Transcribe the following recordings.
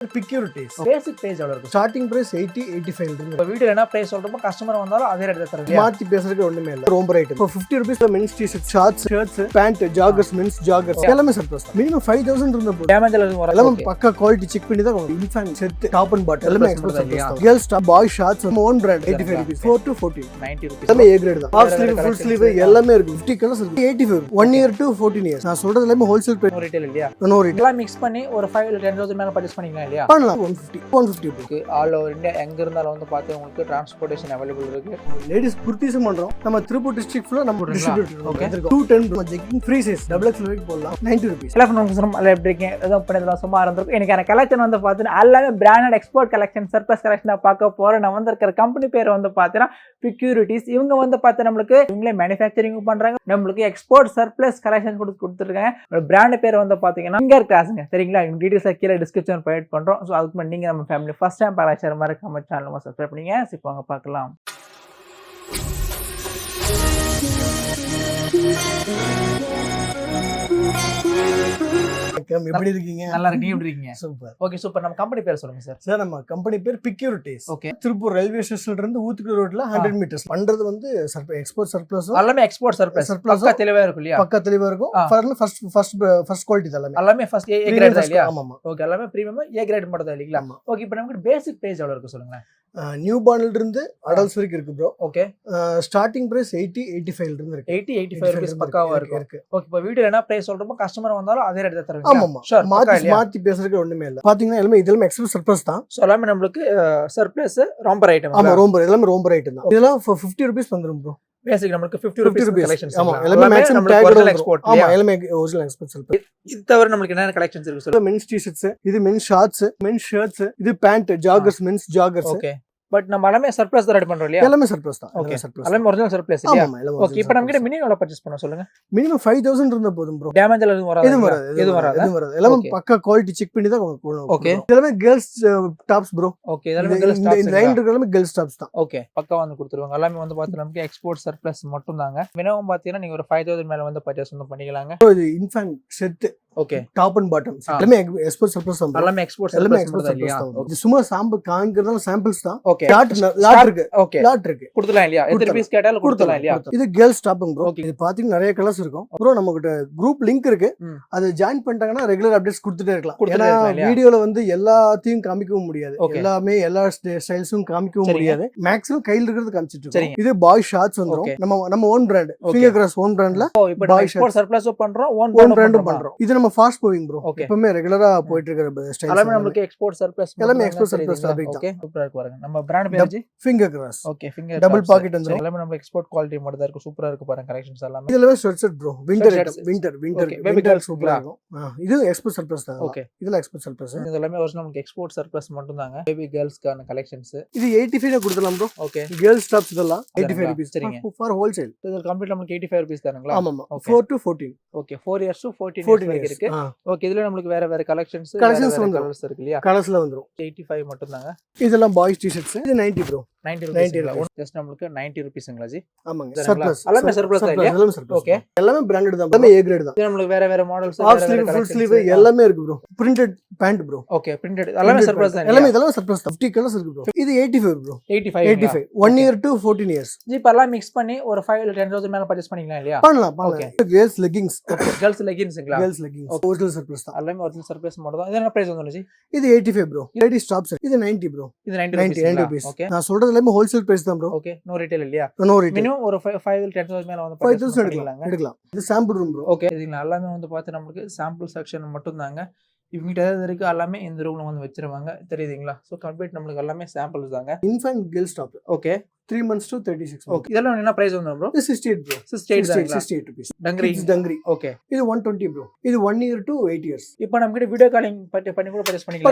Securities. Basic price எவ்வளவு இருக்கு? Starting price 80 85 இருக்கு. இப்போ வீடியோல என்ன பிரைஸ் சொல்றோமோ கஸ்டமர் வந்தாலும் அதே ரேட் தான் தருவீங்க. மாத்தி பேசுறதுக்கு ஒண்ணுமே இல்ல. ரொம்ப ரேட். இப்போ 50 rupees men's t-shirt, shorts, shirts, pant, joggers, men's joggers எல்லாமே சர்ப்ளஸ் தான். மினிமம் 5000 இருந்த போது டேமேஜ் எல்லாம் வராது. எல்லாம் பக்கா குவாலிட்டி செக் பண்ணி தான் infant set, top and bottom எல்லாமே எக்ஸ்போர்ட் தான். girls top, boys shorts, own brand 85 rupees 4 to 14 90 rupees. எல்லாமே A grade தான். half sleeve, full sleeve எல்லாமே இருக்கு. 50 கலர்ஸ் இருக்கு. 85 1 year to 14 years. நான் சொல்றது எல்லாமே ஹோல்சேல் பிரைஸ். நோ ரீட்டைல் இல்லையா? No retail. எல்லாம் mix பண்ணி ஒரு 5 to 10000 மேல பர்ச்சேஸ் பண்ணிக்கலாம் இல்லையா? பண்ணலாம். 150 இருக்கு. ஆல் ஓவர் இந்தியா எங்க இருந்தாலும் வந்து பாத்து உங்களுக்கு டிரான்ஸ்போர்ட்டேஷன் அவேலபிள் இருக்கு. லேடிஸ் குர்தீஸும் பண்றோம். நம்ம திருப்பூர் டிஸ்ட்ரிக்ட் ஃபுல்லா நம்ம டிஸ்ட்ரிபியூட்டர் ஓகே 210 நம்ம ஜெக்கிங் ஃப்ரீ சைஸ் XXL வரைக்கும் போடலாம். 90 rupees. எல்லாம் நம்ம எல்லாம் எப்படி இருக்கீங்க? ஏதோ பண்ணதெல்லாம் சும்மா இருந்திருக்கும். எனக்கு கலெக்ஷன் வந்து பாத்தீங்கன்னா எல்லாமே பிராண்டட் எக்ஸ்போர்ட் கலெக்ஷன் சர்ப்ளஸ் கலெக்ஷனா பார்க்க போறோம். நான் வந்து இருக்கிற கம்பெனி பேர் வந்து பாத்தீங்கன்னா Securities. இவங்க வந்து பாத்தீங்கன்னா நம்மளுக்கு இவங்களே மேனுஃபேக்சரிங் பண்றாங்க. நம்மளுக்கு எக்ஸ்போர்ட் சர்ப்ளஸ் கலெக்ஷன் கொடுத்துருக்காங்க. பிராண்ட் பேர் வந்து பாத்தீங்கன்னா ஃபிங்கர் கிராஸ்ங்க. சரிங்களா? இவங்க டீடைல்ஸ் கீழே டிஸ்கிரிப்ஷன் ப்ரொவைட் பண்றோம். ஸோ அதுக்கு முன்னாடி நீங்க நம்ம ஃபேமிலி ஃபர்ஸ்ட் டைம் பாராட்டுற மாதிரி நம்ம சேனல் சப்ஸ்கிரைப் பண்ணீங்க. சிப்பாங்க பார்க்கலாம். எப்படி இருக்கீங்க? நல்லா இருக்கீங்க. எப்படி இருக்கீங்க? சூப்பர். Okay super. நம்ம கம்பெனி பேர் சொல்லுங்க சார். சார் நம்ம கம்பெனி பேர் Securities. ஓகே. திருப்பூர் ரயில்வே ஸ்டேஷன்ல இருந்து ஊத்துக்குளி ரோட்ல 100 மீட்டர்ஸ். பண்றது வந்து எக்ஸ்போர்ட் சர்ப்ளஸ். எல்லாமே எக்ஸ்போர்ட் சர்ப்ளஸ். பக்கா தெளிவா இருக்கும் இல்லையா? பக்கா தெளிவா இருக்கும். ஃபர்ஸ்ட் குவாலிட்டி தான் எல்லாமே. எல்லாமே ஃபர்ஸ்ட் ஏ கிரேட் தான் இல்லையா? ஆமா. ஓகே எல்லாமே பிரீமியம் ஏ கிரேட் மட்டும் தான் இல்லீங்களா? ஓகே இப்போ நமக்கு பேசிக் பிரைஸ் எவ்வளவு இருக்கு சொல்லுங்க. நியூ பார்ன்ல இருந்து அடல்ட்ஸ் வரைக்கும் இருக்கு ப்ரோ. ஓகே. ஸ்டார்டிங் பிரைஸ் 80 85 இருந்து இருக்கு. 80 85 ரூபீஸ் பக்காவா இருக்கு. ஓகே இப்போ வீடியோல என்ன பிரைஸ் சொல்றோமோ கஸ்டமர் வந்தாலும் அதே ரேட் தான் தருவீங்க. ஆமா. மாத்தி பேசுறதுக்கு ஒண்ணுமே இல்ல. பாத்தீங்கன்னா எல்லாமே இதெல்லாம் எக்ஸ்போர்ட் சர்ப்ளஸ் தான். சோ எல்லாமே நமக்கு சர்ப்ளஸ் ரொம்பர் ஐட்டம். ஆமா ரொம்பர் எல்லாமே ரொம்பர் ஐட்டம் தான். இதெல்லாம் 50 ரூபீஸ் வந்துரும் ப்ரோ. பேசிக் நமக்கு 50 ரூபீஸ் கலெக்ஷன்ஸ். ஆமா எல்லாமே மேக்ஸிமம் டேக் ஒரிஜினல் எக்ஸ்போர்ட். ஆமா எல்லாமே ஒரிஜினல் எக்ஸ்போர்ட் சர்ப்ளஸ். இது தவிர நமக்கு என்ன கலெக்ஷன்ஸ் இருக்கு சொல்லுங்க. men's t-shirts, இது men's shorts, men's shirts, இது pant, joggers, men's joggers. Okay. But நம்ம எல்லாமே சர்ப்ளஸ் தான் ரெடி பண்றோம் இல்லையா? எல்லாமே சர்ப்ளஸ் தான். Okay surplus. எல்லாமே ஒரிஜினல் சர்ப்ளஸ் இல்லையா? ஓகே இப்போ நம்ம கிட்ட மினிமம் எவ்வளவு பர்ச்சேஸ் பண்ண சொல்லுங்க. மினிமம் 5000 இருந்தா போதும் ப்ரோ. டேமேஜ் எல்லாம் வராது. எதுவும் வராது. எல்லாமே பக்கா குவாலிட்டி செக் பண்ணி தான் கொடுக்கணும். ஓகே. எல்லாமே girls tops ப்ரோ. ஓகே எல்லாமே girls tops. இந்த லைன் எல்லாமே girls tops தான். ஓகே பக்கா வந்து கொடுத்துருவாங்க. எல்லாமே வந்து பாத்தீங்கன்னா நமக்கு எக்ஸ்போர்ட் சர்ப்ளஸ் மட்டும் தாங்க. மினிமம் பாத்தீங்கன்னா நீங்க ஒரு 5000 மேல வந்து பர்ச்சேஸ் வந்து பண்ணிக்கலாங்க. இது infant set. Okay. Top and bottom எல்லாமே எக்ஸ்போர்ட் சர்ப்ளஸ் தான். எல்லாமே எக்ஸ்போர்ட் சர்ப்ளஸ் இல்லையா? இது சும்மா சாம்பிள் காண்கிறதால சாம்பிள்ஸ் தான். ஓகே. லாட் இருக்கு. ஓகே. லாட் இருக்கு. கொடுத்தலாம் இல்லையா? எத்தனை பீஸ் கேட்டாலும் கொடுத்தலாம் இல்லையா? இது கேர்ள்ஸ் டாப்ங்க ப்ரோ. இது பாத்தீங்கன்னா நிறைய கலர்ஸ் இருக்கும். ப்ரோ நம்ம கிட்ட குரூப் லிங்க் இருக்கு. அது ஜாயின் பண்ணிட்டாங்கன்னா ரெகுலர் அப்டேட்ஸ் கொடுத்துட்டே இருக்கலாம். ஏன்னா வீடியோல வந்து எல்லாத்தையும் காமிக்கவும் முடியாது. எல்லாமே எல்லா ஸ்டைல்ஸும் காமிக்கவும் முடியாது. மேக்ஸிமம் கையில இருக்கிறது காமிச்சிட்டு இருக்கோம். இது பாய் ஷார்ட்ஸ் வந்துரும். நம்ம own brand finger cross own பிராண்ட்ல இப்போ எக்ஸ்போர்ட் சர்ப்ளஸ் பண்றோம். ஓன் பிராண்டும் பண்றோம். இது நம்ம ஃபாஸ்ட் மூவிங் ப்ரோ. எப்பவுமே ரெகுலரா போயிட்டு இருக்கிற ஸ்டைல்ஸ் எல்லாமே நமக்கு எக்ஸ்போர்ட் சர்ப்ளஸ். எல்லாமே எக்ஸ்போர்ட் சர்ப்ளஸ் ஃபேப்ரிக் தான். ஓகே சூப்பரா இருக்கு பாருங்க. நம்ம பிராண்ட் பேர் G finger cross. Okay finger double pocket வந்து எல்லாமே நம்ம எக்ஸ்போர்ட் குவாலிட்டி மட்டும் தான் இருக்கு. சூப்பரா இருக்கு பாருங்க கலெக்ஷன்ஸ் எல்லாமே. இதெல்லாம் ஷர்ட்ஸ் ப்ரோ. வின்டர் சூப்பரா இருக்கும். இது எக்ஸ்போர்ட் சர்ப்ளஸ் தான். ஓகே இதெல்லாம் எக்ஸ்போர்ட் சர்ப்ளஸ். இது எல்லாமே ஒரிஜினல் நமக்கு எக்ஸ்போர்ட் சர்ப்ளஸ் மட்டும் தாங்க. பேபி கேர்ள்ஸ்க்கான கலெக்ஷன்ஸ். இது 85 ல கொடுத்தலாம் ப்ரோ. ஓகே. கேர்ள்ஸ் டாப்ஸ் இதெல்லாம் 85 ரூபீஸ். சரிங்க. For wholesale. இது கம்ப்ளீட் நமக்கு 85 ரூபீஸ் தானங்களா? ஆமா 4 to 14. Okay 4 years to 14 years இருக்கு. ஓகே இதுல நமக்கு வேற கலெக்ஷன்ஸ் வந்து கலர்ஸ் இருக்கு இல்லையா? கலர்ஸ்ல வந்துரும். 85 மட்டும் தாங்க. இதெல்லாம் பாய்ஸ் டி-ஷர்ட்ஸ். இது 90 ப்ரோ. 90 ரூபீஸ். ஜஸ்ட் நமக்கு 90 ரூபீஸ்ங்களா ஜி? ஆமாங்க. சர்ப்ளஸ். எல்லாமே சர்ப்ளஸ் தான் இல்லையா? எல்லாமே சர்ப்ளஸ். ஓகே. எல்லாமே பிராண்டட் தான். எல்லாமே A grade தான். இது நமக்கு வேற models half sleeve, full sleeve எல்லாமே இருக்கு bro. Printed pant bro. Okay printed எல்லாமே சர்ப்ளஸ் தான். எல்லாமே இதெல்லாம் சர்ப்ளஸ் தான். 50 கலர்ஸ் இருக்கு ப்ரோ. இது 85 bro. 85 1 year to 14 years. G இப்பலாம் மிக்ஸ் பண்ணி ஒரு 5 to 10000 மேல பர்ச்சேஸ் பண்ணிக்கலாம் இல்லையா? பண்ணலாம். ஓகே. Girls leggings. கேர்ள்ஸ் லெகின்ஸ்ங்களா? Girls leggings. ஒரிஜினல் சர்ப்ளஸ் தான். எல்லாமே ஒரிஜினல் சர்ப்ளஸ் மாடல் தான். இது என்ன பிரைஸ் வந்துருச்சு? இது 85 ப்ரோ. Ladies tops. இது 90 ப்ரோ. இது 90 ரூபீஸ். ஓகே. நான் சொல்றது எல்லாமே ஹோல்சேல் பிரைஸ் தான் ப்ரோ. ஓகே நோ ரீட்டைல் இல்லையா? No retail. மினிமம் ஒரு 5 to 10000 மேல வந்து பர்ச்சேஸ் எடுக்கலாம். இது சாம்பிள் ரூம் ப்ரோ. ஓகே. இது எல்லாமே வந்து பார்த்து நமக்கு சாம்பிள் செக்ஷன் மட்டும் தாங்க. இவங்கிட்ட எதாவது இருக்கு எல்லாமே இந்த ரூம்ல வந்து வச்சிருவாங்க தெரியுதுங்களா? ஸோ கம்ப்ளீட் நம்மளுக்கு எல்லாமே சாம்பிள்ஸ் தாங்க. Infant girls top. Okay 3 months to 36 months. Okay இதெல்லாம் என்ன பிரைஸ் வந்துரும் bro? 68 bro. 68 rupees. Dungaree. Okay. இது 120 ப்ரோ. இது 1 year to 8 years. இப்போ நம்ம கிட்ட வீடியோ காலிங் பண்ணி கூட பர்ச்சேஸ்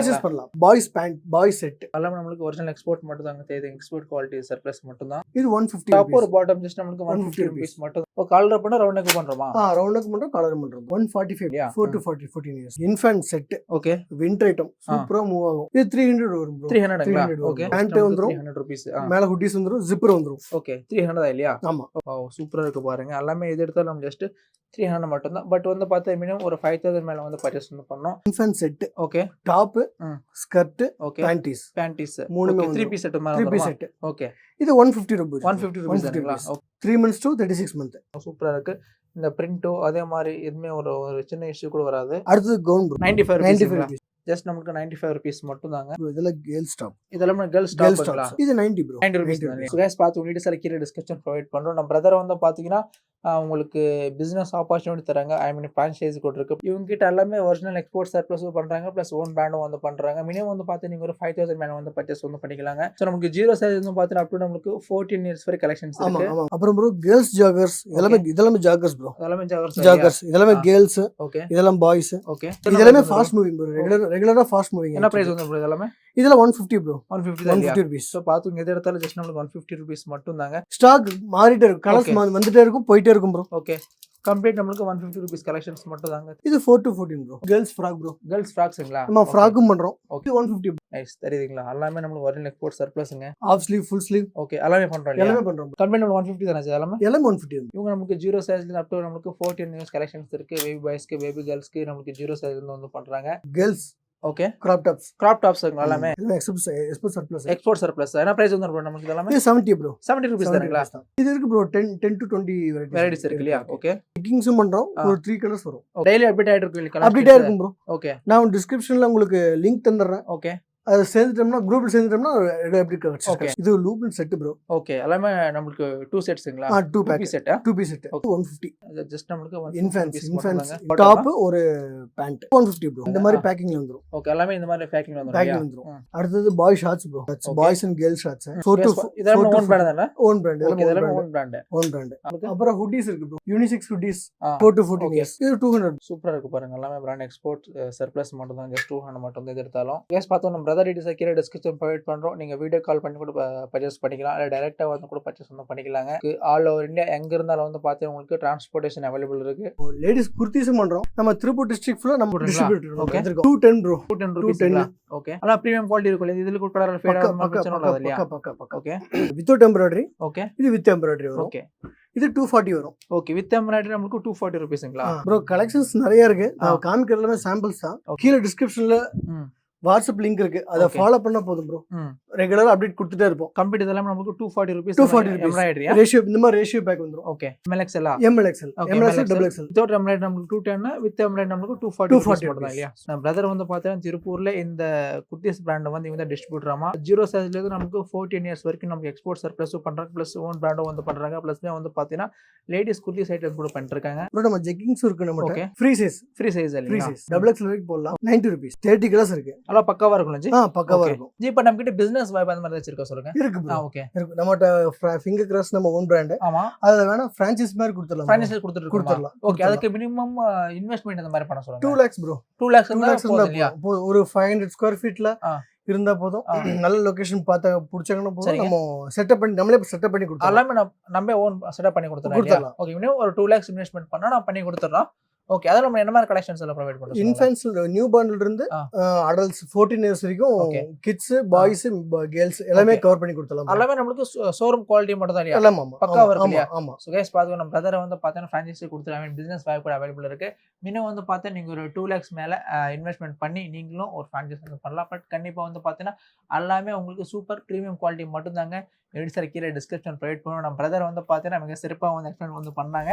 பண்ணலாம். பாய்ஸ் பேண்ட், பாய்ஸ் செட் எல்லாமே நமக்கு ஒரிஜினல் எக்ஸ்போர்ட் மட்டும் தாங்க தெரியுது. எக்ஸ்போர்ட் குவாலிட்டி சர்ப்ளஸ் மட்டும் தான். இது 150 டாப் ஒரு பாட்டம் ஜஸ்ட் நமக்கு 150 ரூபீஸ் மட்டும். ஓ காலர் பண்ணா ரவுண்ட் நெக் பண்றோமா? ரவுண்ட் நெக் பண்றோம், காலர் பண்றோம். 145 4 to 14 years. Infant set. Okay. Winter item சூப்பரா மூவ் ஆகும். இது 300 வரும் ப்ரோ. 300ங்களா? ஓகே. பேண்ட் வந்துரும் 300 ரூபீஸ். மேல ஹூடிஸ் வந்துரும், ஜிப்பர் வந்துரும். ஓகே 300 இல்லையா? ஆமா. சூப்பரா இருக்கு பாருங்க. எல்லாமே இது எடுத்தாலும் நம்ம ஜஸ்ட் 300 மட்டும் தான். பட் வந்து பார்த்தா மினிமம் ஒரு 5000 மேல வந்து பர்ச்சேஸ் வந்து பண்ணோம். Infant set. Okay. Top, skirt, okay. Panties மூணுமே 3 பீஸ் செட் மாதிரி 3 பீஸ் செட். ஓகே. இது 150 rupees. 150 rupees தானங்களா? 3 months to 36 month. சூப்பரா இருக்கு. இந்த பிரிண்டோ அதே மாதிரி எதுவுமே ஒரு சின்ன இஷ்யூ கூட வராது. அடுத்து கவுன் ப்ரோ. 95 ரூபீஸ். ஜஸ்ட் நமக்கு 95 ரூபீஸ் மட்டும் தாங்க. இதெல்லாம் கேர்ள்ஸ் டாப். இதெல்லாம் கேர்ள்ஸ் டாப்ங்களா? இது 90 ப்ரோ. 90 ரூபீஸ் தானே. சோ गाइस பாத்து உங்களுக்கு சார் கீழ டிஸ்கிரிப்ஷன் ப்ரொவைட் பண்றோம். நம்ம பிரதர் வந்து பாத்தீங்கன்னா உங்களுக்கு பிசினஸ் ஆப்பர்ச்சுனிட்டி தராங்க. ஐ மீன் ஃபிரான்ச்சைஸ் கூட இருக்கு. இவங்க கிட்ட எல்லாமே ஒரிஜினல் எக்ஸ்போர்ட் சர்ப்ளஸும் பண்றாங்க. பிளஸ் ஓன் பிராண்டும் வந்து பண்றாங்க. மினிமம் வந்து பாத்து நீங்க ஒரு 5000 மேல வந்து பர்ச்சேஸ் வந்து பண்ணிக்கலாங்க. சோ நமக்கு 0 சைஸ் வந்து பாத்தீங்கன்னா அப் டு நமக்கு 14 இயர்ஸ் வரை கலெக்ஷன்ஸ் இருக்கு. ஆமா. அப்புறம் ப்ரோ கேர்ள்ஸ் ஜாகர்ஸ் இதெல்லாம் ஜாகர்ஸ் ப்ரோ. ஜாகர்ஸ் இதெல்லாம் கேர்ள்ஸ். ஓகே. இதெல்லாம் பாய்ஸ். ஓகே. இதெல்லாம் ஃபாஸ்ட் மூவிங் ப்ரோ. ரெகுலரா ஃபாஸ்ட் மூவிங். என்ன பிரைஸ் வந்து ப்ரோ இதெல்லாம்? இதெல்லாம் 150 ப்ரோ. 150 ரூபீஸ். சோ பாத்துங்க எது எடுத்தாலும் ஜஸ்ட் நமக்கு 150 ரூபீஸ் மட்டும் தாங்க. ஸ்டாக் மாறிட்டே இருக்கும். கலர்ஸ் வந்துட்டே இருக்கும், போயிட்டே இருக்கும் ப்ரோ. ஓகே. கம்ப்ளீட் நமக்கு 150 ரூபீஸ் கலெக்ஷன்ஸ் மட்டும் தாங்க. இது 4 to 14 bro. Girls frock bro. Girls ஃப்ராக்ஸ்ங்களா? நம்ம ஃப்ராக்கும் பண்றோம். ஓகே 150. நைஸ். தெரியுதுங்களா? எல்லாமே நமக்கு ஒரிஜினல் எக்ஸ்போர்ட் சர்ப்ளஸ்ங்க. Half sleeve, full sleeve. Okay. எல்லாமே பண்றோம் இல்லையா? எல்லாமே பண்றோம். கம்ப்ளீட் நமக்கு 150 தானே எல்லாமே? எல்லாமே 150. இவங்க நமக்கு 0 சைஸ்ல அப் டு நமக்கு 14 இயர்ஸ் கலெக்ஷன்ஸ் இருக்கு. பேபி பாய்ஸ்க்கு, பேபி கேர்ள்ஸ்க்கு நமக்கு 0 சைஸ்ல இருந்து வந்து பண்றாங்க. கேர்ள்ஸ். ஓகே. கிராப் டாப்ஸ் எல்லாமே எக்ஸ்போர்ட் சர்ப்ளஸ். என்ன பிரைஸ் வந்து ப்ரோ நமக்கு இதெல்லாம்? 70 ப்ரோ. 70 ரூபீஸ் தானங்களா? இது இருக்கு ப்ரோ. 10 to 20 வெரைட்டிஸ் இருக்கு இல்லையா? ஓகே. பிக்கிங்ஸும் பண்றோம். ஒரு 3 கலர்ஸ் வரும். டெய்லி அப்டேட் ஆயிட்டு இருக்கு இல்ல? அப்டேட் ஆயிருக்கும் ப்ரோ. ஓகே. நான் டிஸ்கிரிப்ஷன்ல உங்களுக்கு லிங்க் தந்துறேன். ஓகே. அது சேர்ந்துட்டோம்னா குரூப்ல சேர்ந்துட்டோம்னா எப்படி ஓகே. இது லூப்ல செட் ப்ரோ. ஓகே. எல்லாமே நமக்கு 2 செட்ஸ்ங்களா? 2 piece set. 2 piece set 150. Just நமக்கு இன்ஃபன்ஸ் டாப் ஒரு பேண்ட் 150 ப்ரோ. இந்த மாதிரி பேக்கிங்ல வந்துரும். ஓகே. எல்லாமே இந்த மாதிரி பேக்கிங்ல வந்துரும். அடுத்து boy shorts bro. Boys and girls shorts. இதெல்லாம் ஓன் பிராண்ட் தானே? Own brand. இதெல்லாம் ஓன் பிராண்ட். அப்புறம் ஹூடிஸ் இருக்கு bro. Unisex hoodies 4 to 14 years. இது 200. சூப்பரா இருக்கு பாருங்க. எல்லாமே பிராண்ட் எக்ஸ்போர்ட் சர்ப்ளஸ் மட்டும் தான். ஜஸ்ட் 200 மட்டும் தான் எடுத்தாலும். கேஸ் பார்த்தோம் நம்ம பிரதர் டீடைல்ஸ் கீழ டிஸ்கிரிப்ஷன் ப்ரொவைட் பண்றோம். நீங்க வீடியோ கால் பண்ணி கூட பர்ச்சேஸ் பண்ணிக்கலாம். இல்ல டைரக்டா வந்து கூட பர்ச்சேஸ் வந்து பண்ணிக்கலாங்க. ஆல் ஓவர் இந்தியா எங்க இருந்தாலும் வந்து பாத்தீங்கன்னா உங்களுக்கு டிரான்ஸ்போர்ட்டேஷன் அவைலபிள் இருக்கு. லேடிஸ் குர்தீஸும் பண்றோம். நம்ம திருப்பூர் டிஸ்ட்ரிக்ட் ஃபுல்லா நம்ம டிஸ்ட்ரிபியூட்டர் ஓகே 210 ப்ரோ. 210 ரூபீஸ்ங்களா? ஓகே. ஆனா பிரீமியம் குவாலிட்டி இருக்குல. இதுல கூட கலர் ஃபேட் ஆகும் பிரச்சனை இல்ல இல்லையா? பக்கா. ஓகே. Without embroidery. ஓகே. இது வித் எம்ப்ராய்டரி வரும். ஓகே. இது 240 வரும். ஓகே. வித் எம்ப்ராய்டரி நமக்கு 240 ரூபீஸ்ங்களா? ப்ரோ கலெக்ஷன்ஸ் நிறைய இருக்கு. நான் காமிக்கிறது எல்லாமே சாம்பிள்ஸ் தான். கீழ டிஸ்கிரிப்ஷன்ல வாட்ஸ்அப் லிங்க் இருக்கு. அத ஃபாலோ பண்ணா போதும் ப்ரோ. ரெகுலரா அப்டேட் கொடுத்துட்டே இருப்போம். கம்ப்ளீட் இதெல்லாம் நமக்கு 240 ரூபீஸ். எம்ப்ராய்டரி ரேஷியோ இந்த மாதிரி ரேஷியோ பேக் வந்துரும். Okay. MLXL MLXL double XL. Without embroidery நமக்கு 210, வித் எம்ப்ராய்டரி நமக்கு 240 மட்டும் தான் இல்லையா? நம்ம பிரதர் வந்து பார்த்தா திருப்பூர்ல இந்த குர்தீஸ் பிராண்ட் வந்து இவங்க தான் டிஸ்ட்ரிபியூட்டராமா. 0 சைஸ்ல இருந்து நமக்கு 14 இயர்ஸ் வரைக்கும் நமக்கு எக்ஸ்போர்ட் சர்ப்ளஸ் பண்றாங்க. பிளஸ் ஓன் பிராண்டும் வந்து பண்றாங்க. பிளஸ் வந்து பாத்தீங்கன்னா லேடிஸ் குர்தீஸ் ஐட்டம்ஸ் கூட பண்ணிருக்காங்க. ப்ரோ நம்ம ஜெக்கிங்ஸ் இருக்கு நம்ம. ஓகே. ஃப்ரீ சைஸ் இல்லையா? டபுள் எக்ஸ்எல் வரைக்கும் போடலாம். 90 ரூபீஸ். 30 கலர்ஸ் இருக்கு. நல்லா பக்காவா இருக்கும். பக்காவா இருக்கும். ஜி இப்ப நம்ம கிட்ட பிசினஸ் வைப் அந்த மாதிரி வச்சிருக்கா சொல்லுங்க. இருக்கு ப்ரோ. ஓகே. இருக்கு. நம்மட்ட ஃபிங்கர் கிராஸ் நம்ம ஓன் பிராண்ட். ஆமா. அதுல வேணா பிரான்ச்சைஸ் மாதிரி கொடுத்துறலாம். பிரான்ச்சைஸ் கொடுத்துறலாம். ஓகே. அதுக்கு மினிமம் இன்வெஸ்ட்மென்ட் அந்த மாதிரி பண்ண சொல்லுங்க. 2 lakhs ப்ரோ. 2 lakhs இருந்தா ஒரு 500 ஸ்கொயர் ஃபீட்ல இருந்தா போதும். நல்ல லொகேஷன் பார்த்தா புடிச்சங்கனா போதும். நம்ம செட்டப் பண்ணி நம்மளே செட்டப் பண்ணி கொடுத்துறோம். எல்லாமே நம்ம ஓன் செட்டப் பண்ணி கொடுத்துறோம். ஓகே. மினிமம் ஒரு 2 lakhs இன்வெஸ்ட்மெண்ட் பண்ணா நான் பண்ணி கொடுத்துறோம். ஓகே. அதல நம்ம என்ன மாதிரி கலெக்ஷன்ஸ் எல்லாம் ப்ரொவைட் பண்றோம்? இன்ஃபன்ஸ் நியூ பார்ன்ல இருந்து அடல்ட்ஸ் 14 இயர்ஸ் வரைக்கும் கிட்ஸ், பாய்ஸ், கேர்ள்ஸ் எல்லாமே கவர் பண்ணி கொடுத்தலாம். எல்லாமே நமக்கு ஷோரூம் குவாலிட்டி மட்டும் தான் இல்லையா? எல்லாமே பக்காவா இருக்கு இல்லையா? ஆமா. சோ गाइस பாத்துங்க நம்ம பிரதர் வந்து பார்த்தா ஃபிரான்ச்சைஸி கொடுத்துறாங்க. பிசினஸ் வைப் கூட அவேலபிள் இருக்கு. மினிமம் வந்து பார்த்தா நீங்க ஒரு 2 lakhs மேல இன்வெஸ்ட்மெண்ட் பண்ணி நீங்களும் ஒரு ஃபிரான்ச்சைஸி வந்து பண்ணலாம். பட் கண்டிப்பா வந்து பார்த்தீங்கன்னா எல்லாமே உங்களுக்கு சூப்பர் பிரீமியம் குவாலிட்டி மட்டும் தாங்க. எப்படி சார் கீழே டிஸ்கிரிப்ஷன் ப்ரொவைட் பண்ணுவோம். நம்ம பிரதர் வந்து பார்த்தீங்கன்னா மிக சிறப்பாக வந்து எக்ஸ்பிளைன் வந்து பண்ணாங்க.